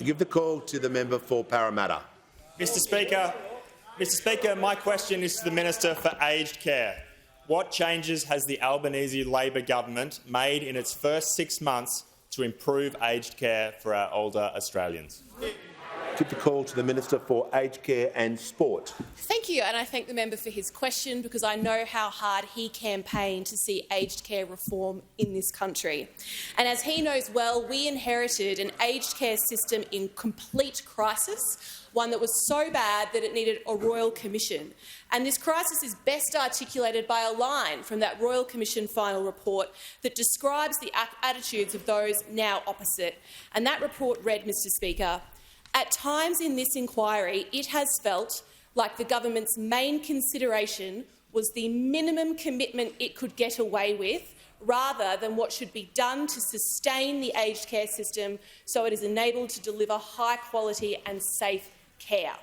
I give the call to the member for Parramatta. Mr. Speaker, my question is to the Minister for Aged Care. What changes has the Albanese Labor government made in its first 6 months to improve aged care for our older Australians? Give the call to the Minister for Aged Care and Sport. Thank you, and I thank the member for his question because I know how hard he campaigned to see aged care reform in this country. And as he knows well, we inherited an aged care system in complete crisis, one that was so bad that it needed a Royal Commission. And this crisis is best articulated by a line from that Royal Commission final report that describes the attitudes of those now opposite. And that report read, Mr. Speaker, "At times in this inquiry, it has felt like the government's main consideration was the minimum commitment it could get away with, rather than what should be done to sustain the aged care system so it is enabled to deliver high-quality and safe care."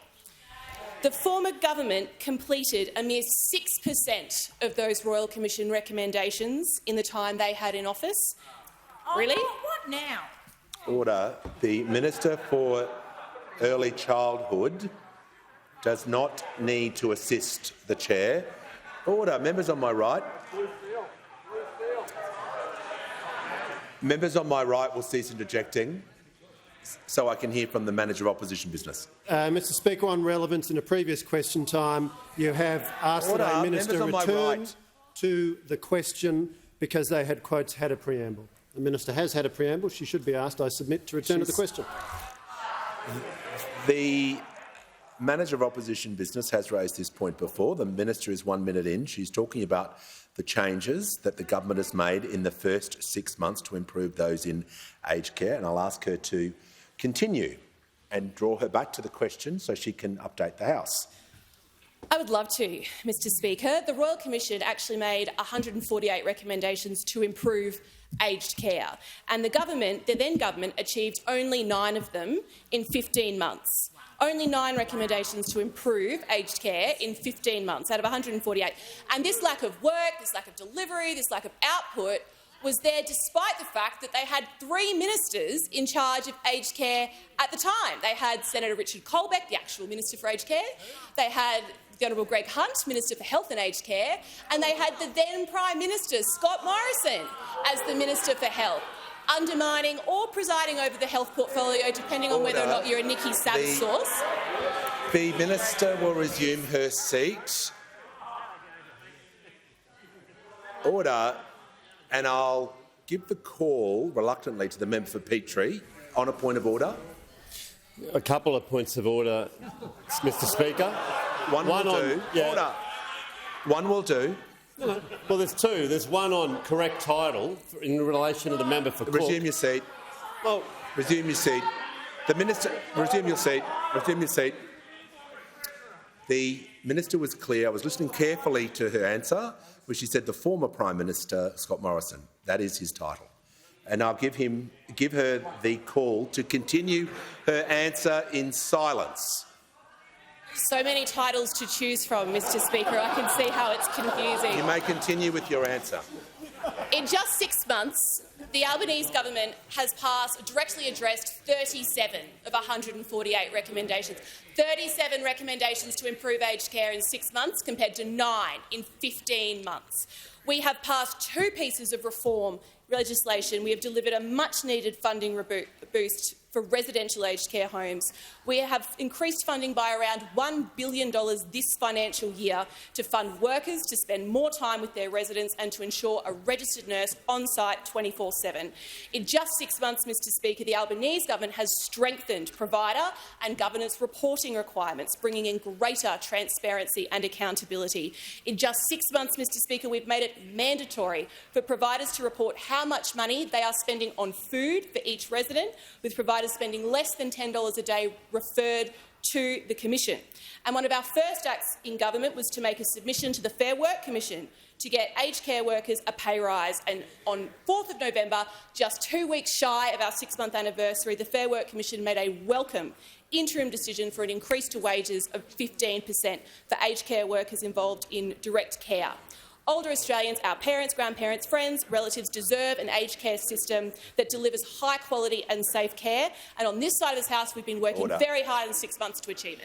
The former government completed a mere 6% of those Royal Commission recommendations in the time they had in office. Really? What now? Order. The Minister for Early Childhood does not need to assist the chair. Order. Members on my right. Members on my right will cease interjecting so I can hear from the Manager of Opposition Business. Mr. Speaker, on relevance in a previous question time, you have asked that a minister return to the question because they had, quotes, had a preamble. The minister has had a preamble. She should be asked, I submit, to return to the question. The Manager of Opposition Business has raised this point before. The minister is 1 minute in. She's talking about the changes that the government has made in the first 6 months to improve those in aged care, and I'll ask her to continue and draw her back to the question so she can update the House. I would love to, Mr. Speaker. The Royal Commission actually made 148 recommendations to improve aged care, and the then government achieved only 9 of them in 15 months. Only 9 recommendations to improve aged care in 15 months out of 148. And this lack of work, this lack of delivery, this lack of output was there despite the fact that they had 3 ministers in charge of aged care at the time. They had Senator Richard Colbeck, the actual Minister for Aged Care. They had the Honourable Greg Hunt, Minister for Health and Aged Care, and they had the then Prime Minister, Scott Morrison, as the Minister for Health, undermining or presiding over the health portfolio, depending on whether or not you're a Nikki Savage source. The minister will resume her seat. Order. And I'll give the call, reluctantly, to the member for Petrie on a point of order. A couple of points of order, Mr. Speaker. One will do. Yeah. Order. One will do. No. Well, there's 2. There's one on correct title in relation to the member for Cook. Resume your seat. Well, resume your seat. The minister, resume your seat. Resume your seat. The minister was clear. I was listening carefully to her answer, where she said the former Prime Minister, Scott Morrison. That is his title. And I'll give her the call to continue her answer in silence. So many titles to choose from, Mr. Speaker. I can see how it's confusing. You may continue with your answer. In just 6 months, the Albanese government has directly addressed 37 of 148 recommendations. 37 recommendations to improve aged care in 6 months compared to 9 in 15 months. We have passed 2 pieces of reform legislation. We have delivered a much-needed funding boost for residential aged care homes. We have increased funding by around $1 billion this financial year to fund workers to spend more time with their residents and to ensure a registered nurse on-site 24/7. In just 6 months, Mr. Speaker, the Albanese government has strengthened provider and governance reporting requirements, bringing in greater transparency and accountability. In just 6 months, Mr. Speaker, we've made it mandatory for providers to report how much money they are spending on food for each resident, with providers spending less than $10 a day referred to the Commission. And one of our first acts in government was to make a submission to the Fair Work Commission to get aged care workers a pay rise. And on 4th of November, just 2 weeks shy of our 6-month anniversary, the Fair Work Commission made a welcome interim decision for an increase to wages of 15% for aged care workers involved in direct care. Older Australians, our parents, grandparents, friends, relatives deserve an aged care system that delivers high quality and safe care. And on this side of this House, we've been working very hard in 6 months to achieve it.